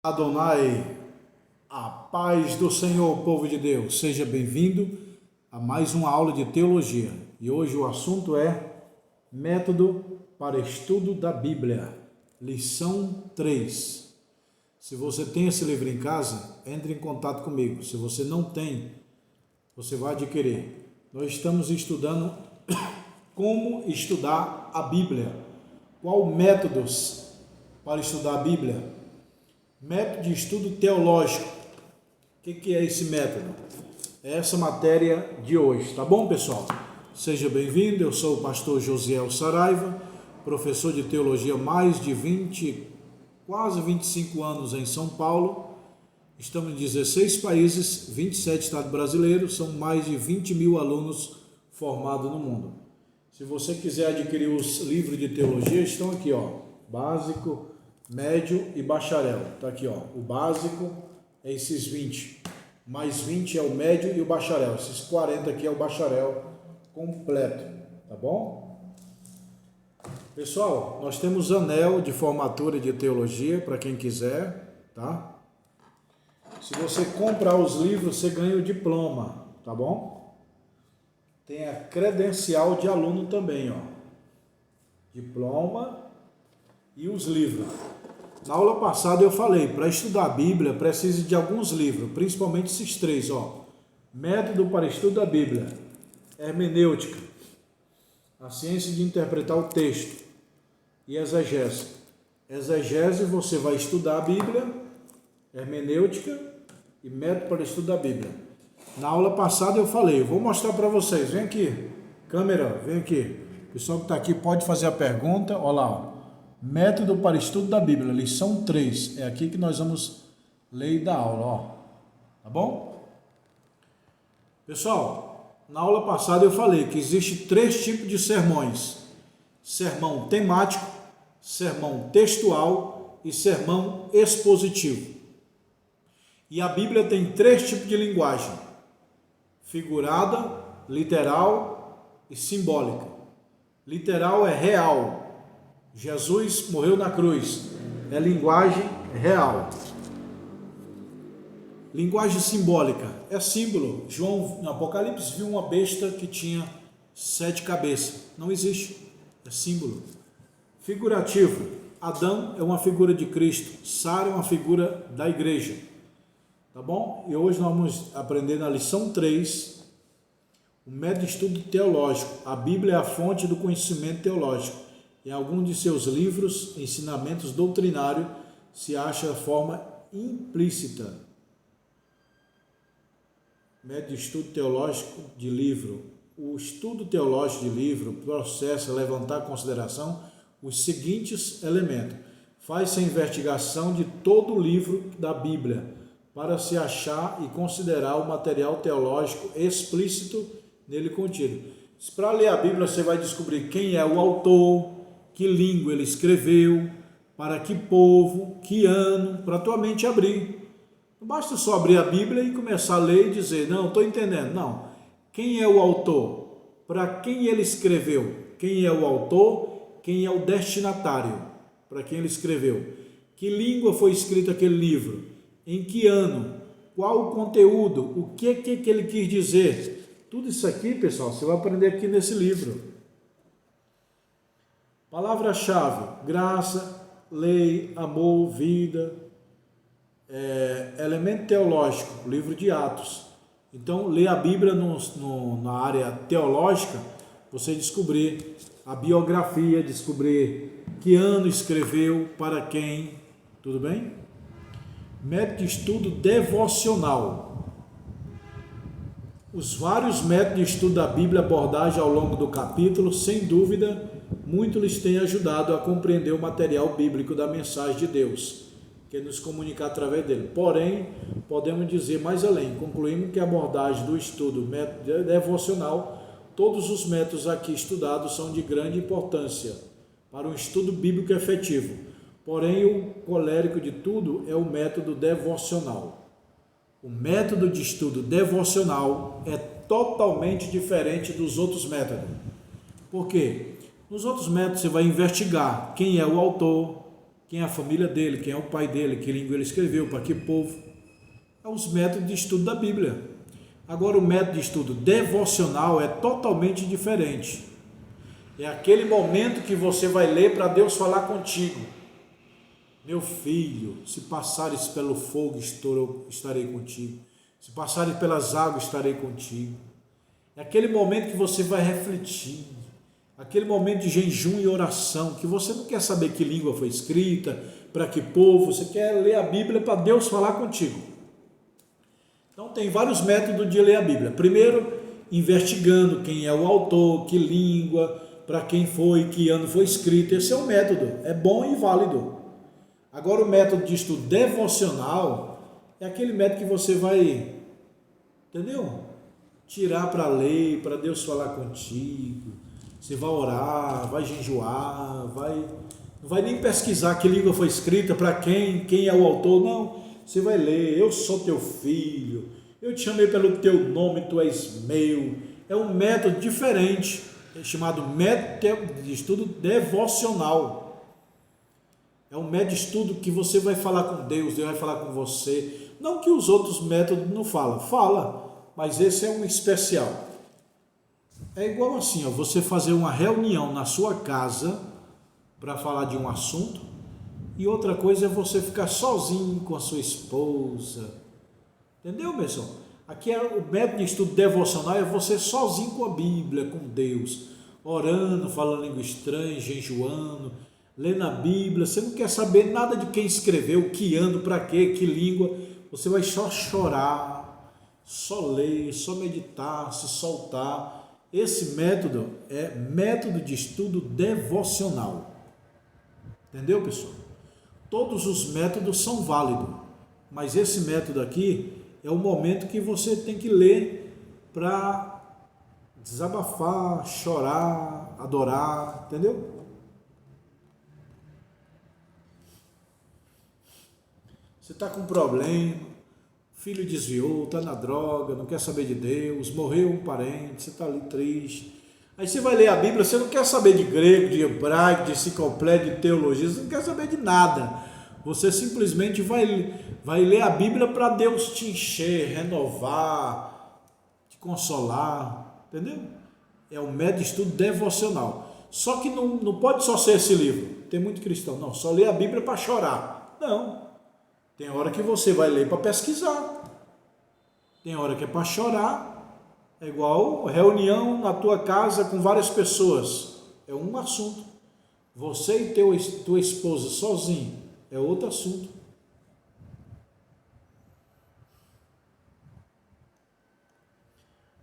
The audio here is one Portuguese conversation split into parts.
Adonai, a paz do Senhor, povo de Deus, seja bem-vindo a mais uma aula de teologia. E hoje o assunto é método para estudo da Bíblia, lição 3. Se você tem esse livro em casa, entre em contato comigo. Se você não tem, você vai adquirir. Nós estamos estudando como estudar a Bíblia. Qual métodos para estudar a Bíblia? Método de estudo teológico. O que é esse método? É essa matéria de hoje, tá bom, pessoal? Seja bem-vindo, eu sou o pastor Josiel Saraiva, professor de teologia há mais de 20, quase 25 anos em São Paulo. Estamos em 16 países, 27 estados brasileiros, são mais de 20 mil alunos formados no mundo. Se você quiser adquirir os livros de teologia, estão aqui, ó, básico, médio e bacharel. Tá aqui, ó. O básico é esses 20. Mais 20 é o médio e o bacharel. Esses 40 aqui é o bacharel completo. Tá bom? Pessoal, nós temos anel de formatura de teologia para quem quiser, tá? Se você comprar os livros, você ganha o diploma, tá bom? Tem a credencial de aluno também, ó. Diploma e os livros. Na aula passada eu falei, para estudar a Bíblia precisa de alguns livros, principalmente esses três, ó. Método para estudo da Bíblia, hermenêutica, a ciência de interpretar o texto e exegese. Exegese, você vai estudar a Bíblia, hermenêutica e método para estudo da Bíblia. Na aula passada eu falei, vou mostrar para vocês, vem aqui, câmera, vem aqui. O pessoal que está aqui pode fazer a pergunta, olha lá, ó. Método para estudo da Bíblia, lição 3. É aqui que nós vamos ler e dar aula, ó. Tá bom? Pessoal, na aula passada eu falei que existe 3 tipos de sermões. Sermão temático, sermão textual e sermão expositivo. E a Bíblia tem 3 tipos de linguagem: figurada, literal e simbólica. Literal é real. Jesus morreu na cruz, é linguagem real. Linguagem simbólica, é símbolo. João, no Apocalipse, viu uma besta que tinha 7 cabeças. Não existe, é símbolo. Figurativo, Adão é uma figura de Cristo, Sara é uma figura da igreja. Tá bom? E hoje nós vamos aprender na lição 3, o método de estudo teológico. A Bíblia é a fonte do conhecimento teológico. Em algum de seus livros, ensinamentos doutrinários, se acha a forma implícita. Método de estudo teológico de livro. O estudo teológico de livro processa levantar em consideração os seguintes elementos. Faz-se a investigação de todo o livro da Bíblia, para se achar e considerar o material teológico explícito nele contido. Para ler a Bíblia, você vai descobrir quem é o autor, que língua ele escreveu, para que povo, que ano, para a tua mente abrir. Não basta só abrir a Bíblia e começar a ler e dizer, não, estou entendendo. Não. Quem é o autor? Para quem ele escreveu? Quem é o autor? Quem é o destinatário? Para quem ele escreveu? Que língua foi escrito aquele livro? Em que ano? Qual o conteúdo? O que ele quis dizer? Tudo isso aqui, pessoal, você vai aprender aqui nesse livro. Palavra-chave: graça, lei, amor, vida, elemento teológico, livro de Atos. Então, ler a Bíblia na área teológica, você descobrir a biografia, descobrir que ano escreveu, para quem, tudo bem? Método de estudo devocional. Os vários métodos de estudo da Bíblia, abordagem ao longo do capítulo, sem dúvida, muito lhes tem ajudado a compreender o material bíblico da mensagem de Deus, que nos comunica através dele. Porém, podemos dizer mais além, concluímos que a abordagem do estudo método devocional, todos os métodos aqui estudados são de grande importância para um estudo bíblico efetivo. Porém, o colérico de tudo é o método devocional. O método de estudo devocional é totalmente diferente dos outros métodos. Por quê? Nos outros métodos você vai investigar quem é o autor, quem é a família dele, quem é o pai dele, que língua ele escreveu, para que povo. É os métodos de estudo da Bíblia. Agora, o método de estudo devocional é totalmente diferente. É aquele momento que você vai ler para Deus falar contigo. Meu filho, se passares pelo fogo, estarei contigo. Se passares pelas águas, estarei contigo. É aquele momento que você vai refletir. Aquele momento de jejum e oração, que você não quer saber que língua foi escrita, para que povo, você quer ler a Bíblia para Deus falar contigo. Então tem vários métodos de ler a Bíblia. Primeiro, investigando quem é o autor, que língua, para quem foi, que ano foi escrito. Esse é o método, é bom e válido. Agora, o método de estudo devocional é aquele método que você vai, entendeu? Tirar para ler, para Deus falar contigo. Você vai orar, vai jejuar, não vai nem pesquisar que língua foi escrita, para quem é o autor, não. Você vai ler, eu sou teu filho, eu te chamei pelo teu nome, tu és meu. É um método diferente, é chamado método de estudo devocional. É um método de estudo que você vai falar com Deus, Deus vai falar com você. Não que os outros métodos não falam, fala, mas esse é um especial. É igual assim, ó, você fazer uma reunião na sua casa para falar de um assunto, e outra coisa é você ficar sozinho com a sua esposa. Entendeu, pessoal? Aqui é o método de estudo devocional, é você sozinho com a Bíblia, com Deus, orando, falando língua estranha, jejuando, lendo a Bíblia. Você não quer saber nada de quem escreveu, que ano, para quê, que língua. Você vai só chorar, só ler, só meditar, se soltar. Esse método é método de estudo devocional. Entendeu, pessoal? Todos os métodos são válidos, mas esse método aqui é o momento que você tem que ler para desabafar, chorar, adorar, entendeu? Você está com um problema, filho desviou, está na droga, não quer saber de Deus, morreu um parente, você está ali triste. Aí você vai ler a Bíblia, você não quer saber de grego, de hebraico, de enciclopédia, de teologia, você não quer saber de nada. Você simplesmente vai ler a Bíblia para Deus te encher, renovar, te consolar, entendeu? É um método de estudo devocional. Só que não pode só ser esse livro. Tem muito cristão, não, só lê a Bíblia para chorar. Não. Tem hora que você vai ler para pesquisar. Tem hora que é para chorar. É igual reunião na tua casa com várias pessoas. É um assunto. Você e tua esposa sozinho é outro assunto.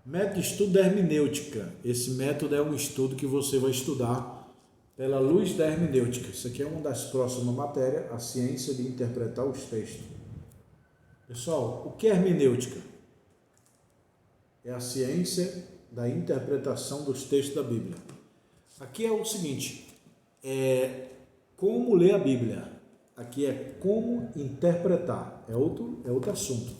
Método de estudo da hermenêutica. Esse método é um estudo que você vai estudar pela luz da hermenêutica. Isso aqui é uma das próximas matérias, a ciência de interpretar os textos. Pessoal, o que é hermenêutica? É a ciência da interpretação dos textos da Bíblia. Aqui é o seguinte, é como ler a Bíblia. Aqui é como interpretar, é outro assunto.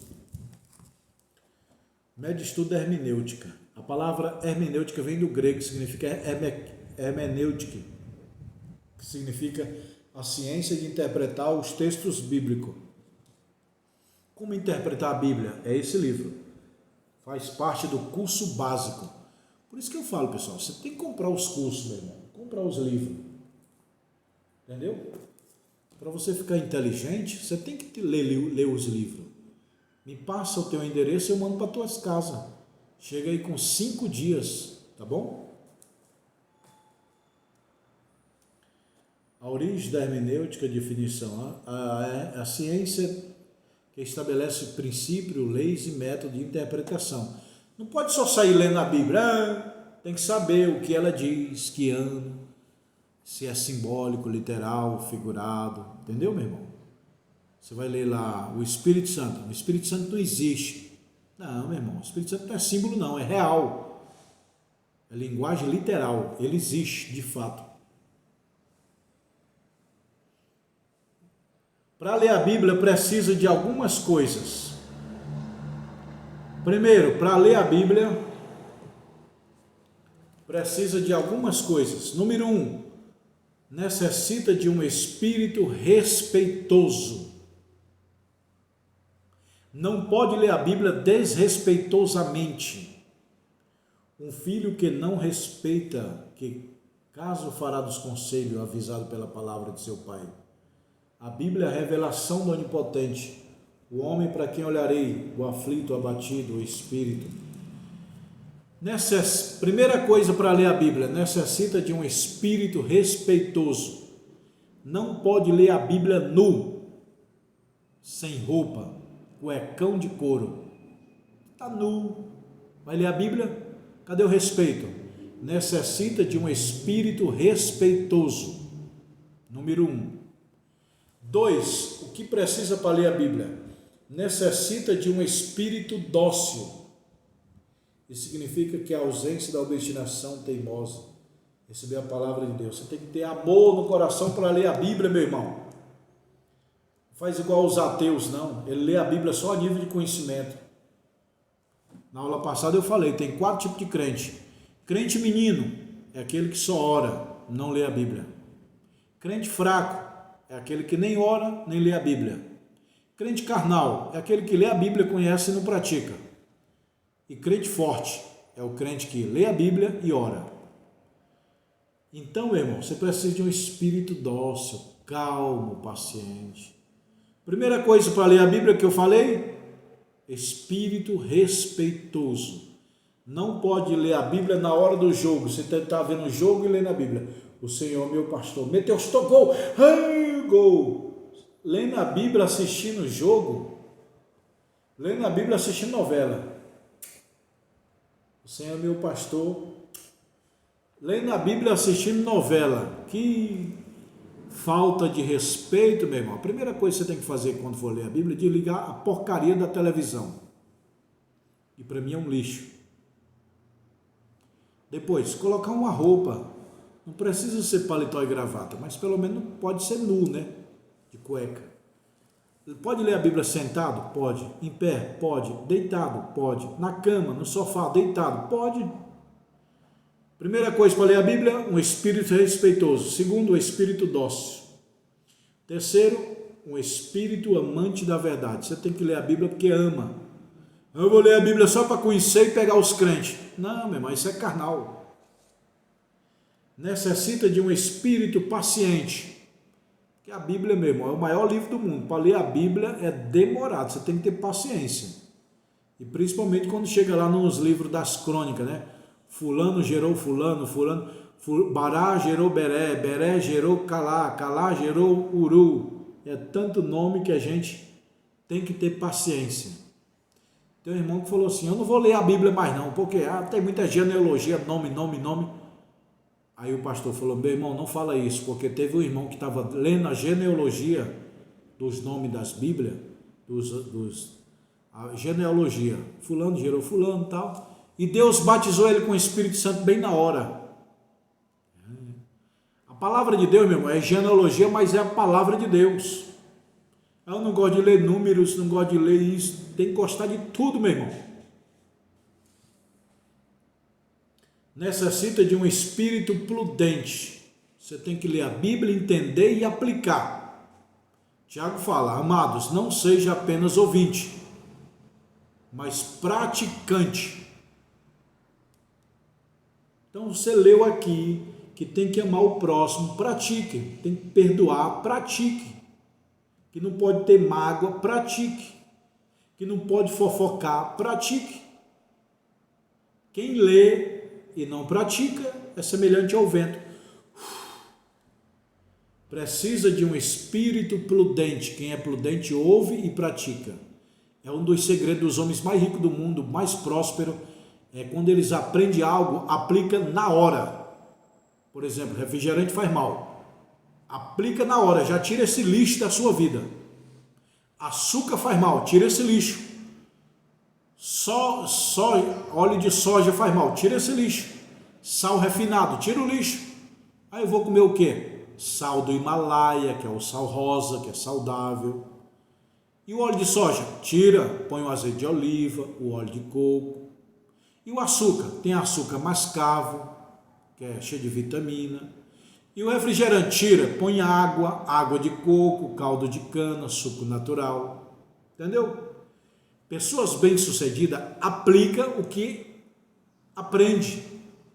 Método de estudo da hermenêutica. A palavra hermenêutica vem do grego, que significa hermenêutica, que significa a ciência de interpretar os textos bíblicos. Como interpretar a Bíblia? É esse livro. Faz parte do curso básico. Por isso que eu falo, pessoal, você tem que comprar os cursos, meu irmão. Comprar os livros. Entendeu? Para você ficar inteligente, você tem que ler os livros. Me passa o teu endereço e eu mando para tuas casas. Chega aí com 5 dias, tá bom? A origem da hermenêutica, definição, a ciência que estabelece princípio, leis e método de interpretação. Não pode só sair lendo a Bíblia, tem que saber o que ela diz, que ano, se é simbólico, literal, figurado, entendeu, meu irmão? Você vai ler lá o Espírito Santo. O Espírito Santo não existe. Não, meu irmão, o Espírito Santo não é símbolo não, é real. É linguagem literal, ele existe de fato. Para ler a Bíblia precisa de algumas coisas. Primeiro, para ler a Bíblia precisa de algumas coisas. Número 1, necessita de um espírito respeitoso. Não pode ler a Bíblia desrespeitosamente. Um filho que não respeita, que caso fará dos conselhos avisado pela palavra de seu pai. A Bíblia é a revelação do Onipotente. O homem para quem olharei, o aflito, o abatido, o espírito. Primeira coisa para ler a Bíblia, necessita de um espírito respeitoso. Não pode ler a Bíblia nu, sem roupa, cuecão de couro. Está nu. Vai ler a Bíblia? Cadê o respeito? Necessita de um espírito respeitoso. Número 1. 2. O que precisa para ler a Bíblia? Necessita de um espírito dócil. Isso significa que a ausência da obstinação teimosa. Receber a palavra de Deus. Você tem que ter amor no coração para ler a Bíblia, meu irmão. Não faz igual os ateus, não. Ele lê a Bíblia só a nível de conhecimento. Na aula passada eu falei, tem 4 tipos de crente. Crente menino é aquele que só ora, não lê a Bíblia. Crente fraco é aquele que nem ora, nem lê a Bíblia. Crente carnal é aquele que lê a Bíblia, conhece e não pratica. E crente forte é o crente que lê a Bíblia e ora. Então, meu irmão, você precisa de um espírito dócil, calmo, paciente. Primeira coisa para ler a Bíblia que eu falei, espírito respeitoso. Não pode ler a Bíblia na hora do jogo. Você está vendo o jogo e lendo a Bíblia. O Senhor, meu pastor, meteu, estou gol, ai, gol. Lendo a Bíblia, assistindo o jogo, lendo a Bíblia, assistindo novela. O Senhor, meu pastor, lendo a Bíblia, assistindo novela. Que falta de respeito, meu irmão. A primeira coisa que você tem que fazer quando for ler a Bíblia é desligar a porcaria da televisão. E para mim é um lixo. Depois, colocar uma roupa. Não precisa ser paletó e gravata, mas pelo menos pode ser nu, né? De cueca. Pode ler a Bíblia sentado? Pode. Em pé? Pode. Deitado? Pode. Na cama, no sofá, deitado? Pode. Primeira coisa para ler a Bíblia, um espírito respeitoso. Segundo, um espírito dócil. Terceiro, um espírito amante da verdade. Você tem que ler a Bíblia porque ama. Eu vou ler a Bíblia só para conhecer e pegar os crentes. Não, meu irmão, isso é carnal. Necessita de um espírito paciente. Que a Bíblia, meu irmão, é o maior livro do mundo. Para ler a Bíblia é demorado, você tem que ter paciência. E principalmente quando chega lá nos livros das crônicas, né? Fulano gerou fulano, Bará gerou Beré, Beré gerou Calá, Calá gerou Uru. É tanto nome que a gente tem que ter paciência. Tem um irmão que falou assim, eu não vou ler a Bíblia mais não, porque tem muita genealogia, nome. Aí o pastor falou, meu irmão, não fala isso, porque teve um irmão que estava lendo a genealogia dos nomes das Bíblias, a genealogia, fulano gerou fulano e tal, e Deus batizou ele com o Espírito Santo bem na hora. A palavra de Deus, meu irmão, é genealogia, mas é a palavra de Deus. Eu não gosto de ler números, não gosto de ler isso, tem que gostar de tudo, meu irmão. Necessita de um espírito prudente. Você tem que ler a Bíblia, entender e aplicar. Tiago fala, amados, não seja apenas ouvinte, mas praticante. Então você leu aqui que tem que amar o próximo, pratique. Tem que perdoar, pratique. Que não pode ter mágoa, pratique. Que não pode fofocar, pratique. Quem lê e não pratica é semelhante ao vento. Precisa de um espírito prudente. Quem é prudente ouve e pratica. É um dos segredos dos homens mais ricos do mundo, mais próspero, é quando eles aprendem algo, aplica na hora. Por exemplo, refrigerante faz mal. Aplica na hora, já tira esse lixo da sua vida. Açúcar faz mal, tira esse lixo. Só óleo de soja faz mal, tira esse lixo. Sal refinado, tira o lixo. Aí eu vou comer o quê? Sal do Himalaia, que é o sal rosa, que é saudável. E o óleo de soja? Tira, põe o azeite de oliva, o óleo de coco. E o açúcar? Tem açúcar mascavo, que é cheio de vitamina. E o refrigerante tira, põe água, água de coco, caldo de cana, suco natural. Entendeu? Pessoas bem-sucedidas aplicam o que aprende.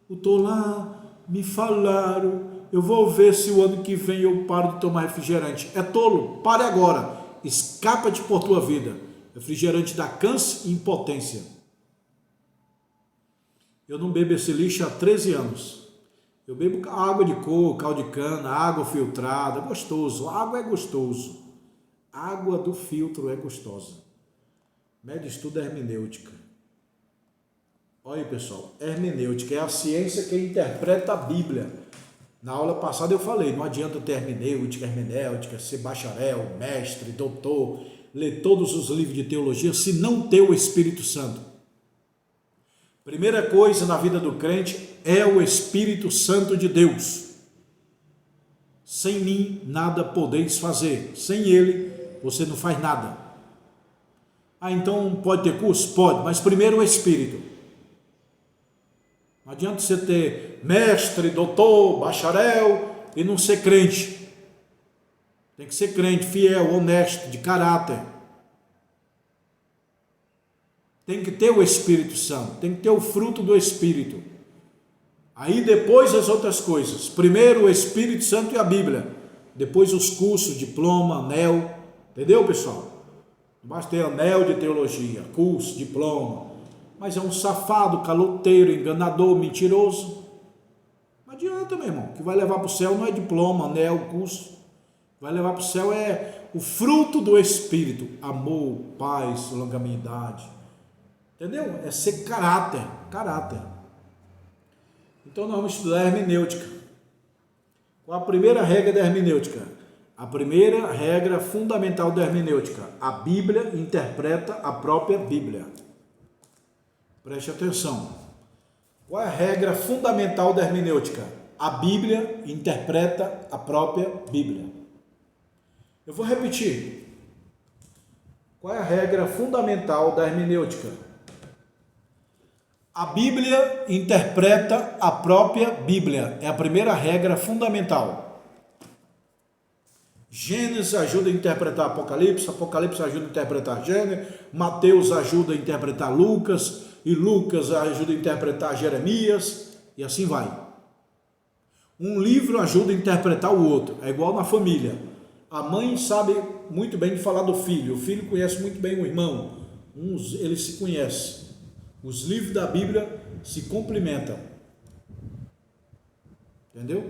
Eu estou lá, me falaram, eu vou ver se o ano que vem eu paro de tomar refrigerante. É tolo, pare agora, escapa-te por tua vida. Refrigerante dá câncer e impotência. Eu não bebo esse lixo há 13 anos. Eu bebo água de coco, caldo de cana, água filtrada, gostoso. Água é gostoso. Água do filtro é gostosa. Médio estudo é hermenêutica. Olha aí, pessoal, hermenêutica é a ciência que interpreta a Bíblia. Na aula passada eu falei, não adianta ter hermenêutica, ser bacharel, mestre, doutor, ler todos os livros de teologia, se não ter o Espírito Santo. Primeira coisa na vida do crente é o Espírito Santo de Deus. Sem mim nada podeis fazer. Sem ele você não faz nada. Ah, então pode ter curso? Pode, mas primeiro o Espírito. Não adianta você ter mestre, doutor, bacharel e não ser crente. Tem que ser crente, fiel, honesto, de caráter. Tem que ter o Espírito Santo, tem que ter o fruto do Espírito. Aí depois as outras coisas. Primeiro o Espírito Santo e a Bíblia. Depois os cursos, diploma, anel. Entendeu, pessoal? Basta ter anel de teologia, curso, diploma. Mas é um safado, caloteiro, enganador, mentiroso. Não adianta, meu irmão. O que vai levar para o céu não é diploma, anel, curso. O que vai levar para o céu é o fruto do Espírito. Amor, paz, longanimidade. Entendeu? É ser caráter. Então nós vamos estudar a hermenêutica. Qual a primeira regra da hermenêutica? A primeira regra fundamental da hermenêutica. A Bíblia interpreta a própria Bíblia. Preste atenção. Qual é a regra fundamental da hermenêutica? A Bíblia interpreta a própria Bíblia. Eu vou repetir. Qual é a regra fundamental da hermenêutica? A Bíblia interpreta a própria Bíblia. É a primeira regra fundamental. Gênesis ajuda a interpretar Apocalipse, Apocalipse ajuda a interpretar Gênesis, Mateus ajuda a interpretar Lucas, e Lucas ajuda a interpretar Jeremias, e assim vai. Um livro ajuda a interpretar o outro, é igual na família. A mãe sabe muito bem de falar do filho, o filho conhece muito bem o irmão, eles se conhecem. Os livros da Bíblia se complementam. Entendeu?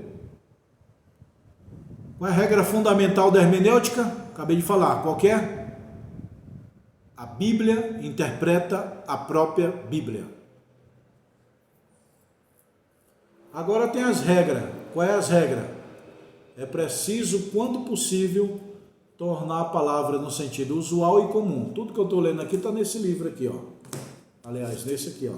Qual é a regra fundamental da hermenêutica? Acabei de falar, qual que é? A Bíblia interpreta a própria Bíblia. Agora tem as regras. Qual é as regras? É preciso, quando possível, tornar a palavra no sentido usual e comum. Tudo que eu estou lendo aqui está nesse livro aqui, ó. Aliás, nesse aqui, ó.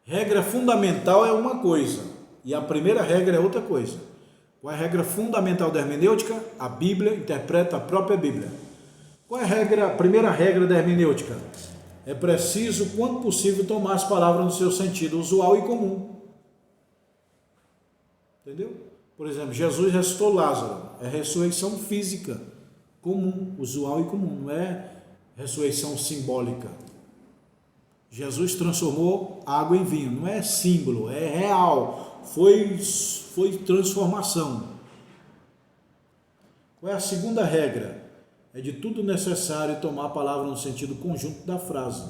Regra fundamental é uma coisa e a primeira regra é outra coisa. Qual é a regra fundamental da hermenêutica? A Bíblia interpreta a própria Bíblia. Qual é a primeira regra da hermenêutica? É preciso, quando possível, tomar as palavras no seu sentido usual e comum. Entendeu? Por exemplo, Jesus ressuscitou Lázaro. É ressurreição física, comum, usual e comum, não é ressurreição simbólica. Jesus transformou água em vinho, não é símbolo, é real, foi transformação. Qual é a segunda regra? É de tudo necessário tomar a palavra no sentido conjunto da frase.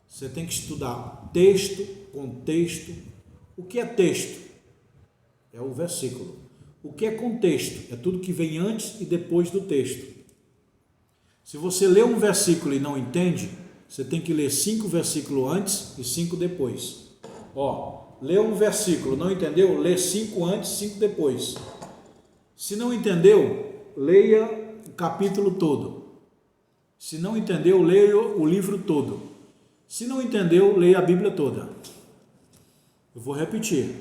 Você tem que estudar texto, contexto. O que é texto? É o versículo. O que é contexto? É tudo que vem antes e depois do texto. Se você lê um versículo e não entende, você tem que ler 5 versículos antes e 5 depois. Leu um versículo, não entendeu? Lê 5 antes, 5 depois. Se não entendeu, leia o capítulo todo. Se não entendeu, leia o livro todo. Se não entendeu, leia a Bíblia toda. Eu vou repetir.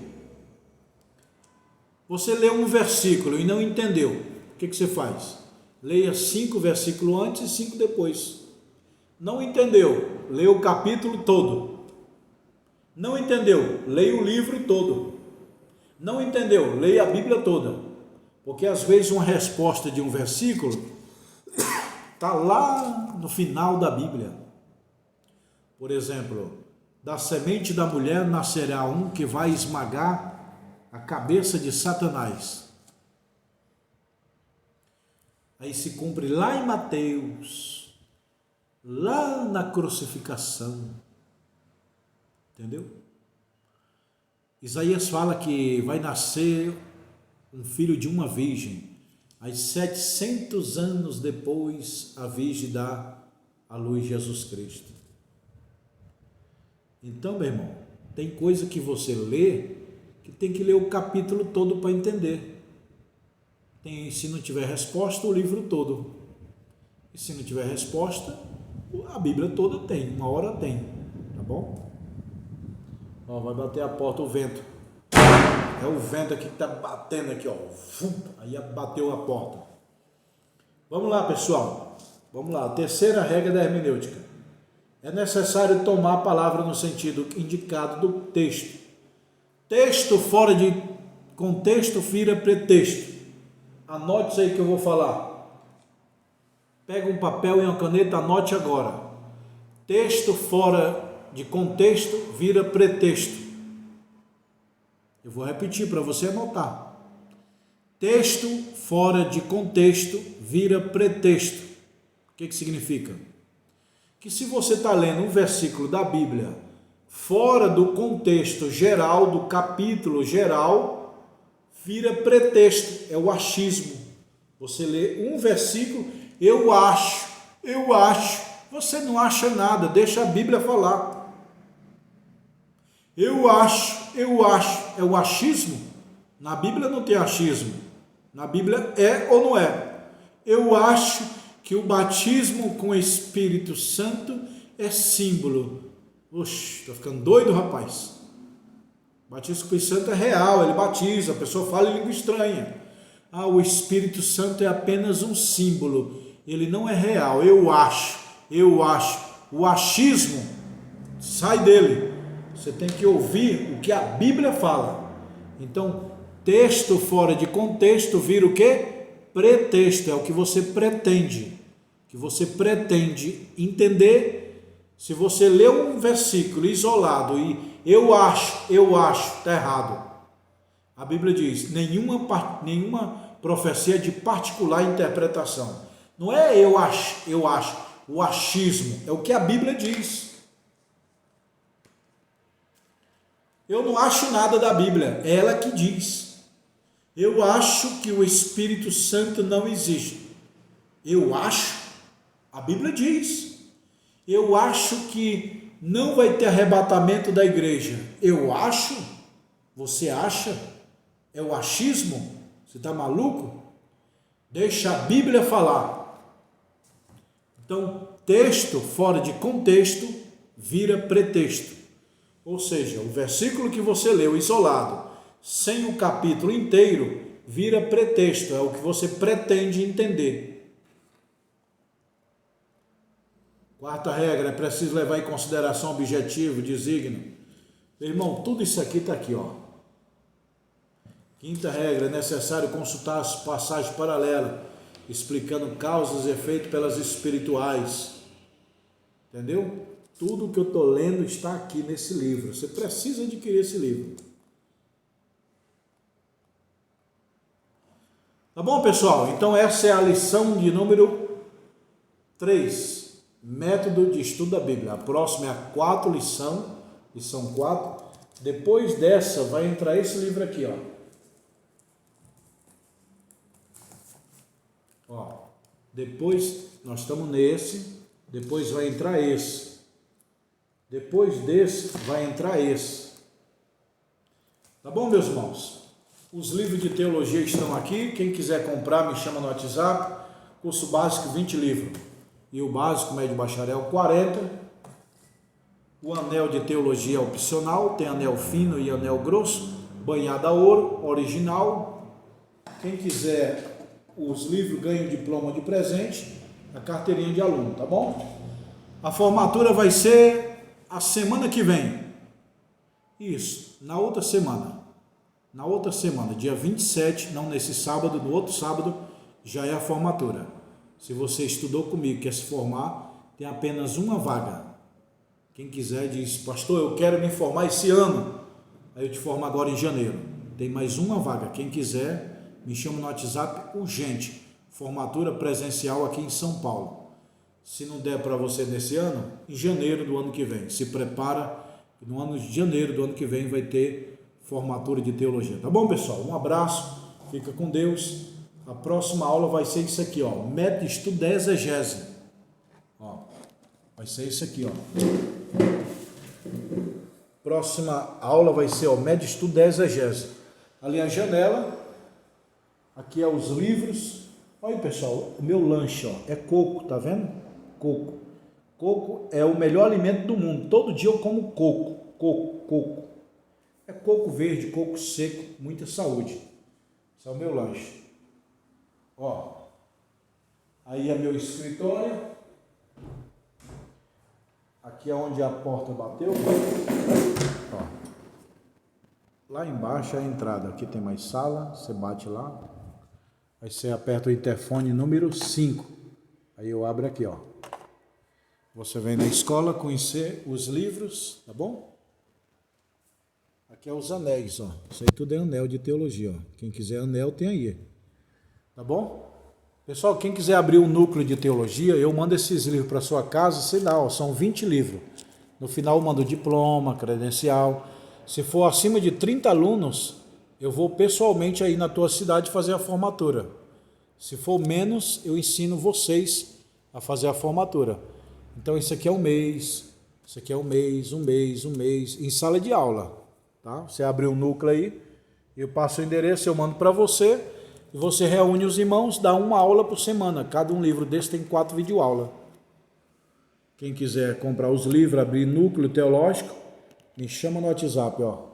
Você leu um versículo e não entendeu, o que você faz? Leia 5 versículos antes e 5 depois. Não entendeu? Leia o capítulo todo. Não entendeu? Leia o livro todo. Não entendeu? Leia a Bíblia toda, porque às vezes uma resposta de um versículo está lá no final da Bíblia. Por exemplo, da semente da mulher nascerá um que vai esmagar a cabeça de Satanás. Aí se cumpre lá em Mateus, lá na crucificação. Entendeu? Isaías fala que vai nascer um filho de uma virgem. Aí 700 anos depois a virgem dá à luz Jesus Cristo. Então, meu irmão, tem coisa que você lê que tem que ler o capítulo todo para entender. Se não tiver resposta, o livro todo. E se não tiver resposta, a Bíblia toda tem, uma hora tem, tá bom? Ó, vai bater a porta o vento. É o vento aqui que está batendo aqui, ó. Aí bateu a porta. Vamos lá, pessoal. Vamos lá. A terceira regra da hermenêutica. É necessário tomar a palavra no sentido indicado do texto. Texto fora de contexto vira pretexto. Anote isso aí que eu vou falar. Pega um papel e uma caneta, anote agora. Texto fora de contexto vira pretexto. Eu vou repetir para você anotar. Texto fora de contexto vira pretexto. O que significa? Que se você está lendo um versículo da Bíblia fora do contexto geral, do capítulo geral, vira pretexto, é o achismo. Você lê um versículo, eu acho, você não acha nada, deixa a Bíblia falar. Eu acho, é o achismo. Na Bíblia não tem achismo, na Bíblia é ou não é. Eu acho que o batismo com o Espírito Santo é símbolo. Oxe, tô ficando doido, rapaz. O batismo com o Espírito Santo é real, ele batiza, a pessoa fala em língua estranha. O Espírito Santo é apenas um símbolo, ele não é real. Eu acho. O achismo, sai dele. Você tem que ouvir o que a Bíblia fala. Então, texto fora de contexto vira o quê? Pretexto, é o que você pretende. Que você pretende entender. Se você lê um versículo isolado e eu acho, está errado. A Bíblia diz, nenhuma profecia de particular interpretação. Não é eu acho, o achismo, é o que a Bíblia diz. Eu não acho nada da Bíblia, é ela que diz. Eu acho que o Espírito Santo não existe. Eu acho, a Bíblia diz. Eu acho que não vai ter arrebatamento da igreja. Eu acho, você acha? É o achismo? Você está maluco? Deixa a Bíblia falar. Então, texto fora de contexto vira pretexto. Ou seja, o versículo que você leu isolado, sem o capítulo inteiro, vira pretexto, é o que você pretende entender. Quarta regra, é preciso levar em consideração objetivo, desígnio. Meu irmão, tudo isso aqui está aqui, ó. Quinta regra, é necessário consultar as passagens paralelas, explicando causas e efeitos pelas espirituais. Entendeu? Tudo que eu estou lendo está aqui nesse livro. Você precisa adquirir esse livro. Tá bom, pessoal? Então essa é a lição de número 3. Método de estudo da Bíblia. A próxima é a quarta lição. Lição 4. Depois dessa vai entrar esse livro aqui, ó. Depois nós estamos nesse. Depois vai entrar esse. Depois desse, vai entrar esse. Tá bom, meus irmãos? Os livros de teologia estão aqui. Quem quiser comprar, me chama no WhatsApp. Curso básico, 20 livros. E o básico, médio bacharel, 40. O anel de teologia é opcional. Tem anel fino e anel grosso. Banhado a ouro, original. Quem quiser os livros, ganha o diploma de presente. A carteirinha de aluno, tá bom? A formatura vai ser a semana que vem. Isso, na outra semana. Na outra semana, dia 27, não nesse sábado, no outro sábado, já é a formatura. Se você estudou comigo e quer se formar, tem apenas uma vaga. Quem quiser diz, pastor, eu quero me formar esse ano. Aí eu te formo agora em janeiro. Tem mais uma vaga. Quem quiser, me chama no WhatsApp urgente. Formatura presencial aqui em São Paulo. Se não der para você nesse ano, em janeiro do ano que vem. Se prepara, no ano de janeiro do ano que vem vai ter formatura de teologia. Tá bom, pessoal? Um abraço, fica com Deus. A próxima aula vai ser isso aqui, ó. Método de estudo da exegese. Ó, vai ser isso aqui, ó. Próxima aula vai ser, ó, método de estudo da exegese. Ali a janela. Aqui é os livros. Olha aí, pessoal, o meu lanche, ó, é coco, tá vendo? Coco. Coco é o melhor alimento do mundo. Todo dia eu como coco. Coco. É coco verde, coco seco, muita saúde. Esse é o meu lanche. Ó, aí é meu escritório. Aqui é onde a porta bateu. Ó, lá embaixo é a entrada. Aqui tem mais sala, você bate lá. Aí você aperta o interfone número 5. Aí eu abro aqui, ó. Você vem na escola conhecer os livros, tá bom? Aqui é os anéis, ó. Isso aí tudo é anel de teologia, ó. Quem quiser anel tem aí. Tá bom? Pessoal, quem quiser abrir um núcleo de teologia, eu mando esses livros para sua casa, sei lá, ó, são 20 livros. No final eu mando diploma, credencial. Se for acima de 30 alunos, eu vou pessoalmente aí na tua cidade fazer a formatura. Se for menos, eu ensino vocês a fazer a formatura. Então isso aqui é um mês, isso aqui é um mês, em sala de aula. Tá? Você abre um núcleo aí, eu passo o endereço, eu mando para você, e você reúne os irmãos, dá uma aula por semana. Cada um livro desse tem 4 videoaulas. Quem quiser comprar os livros, abrir núcleo teológico, me chama no WhatsApp, ó.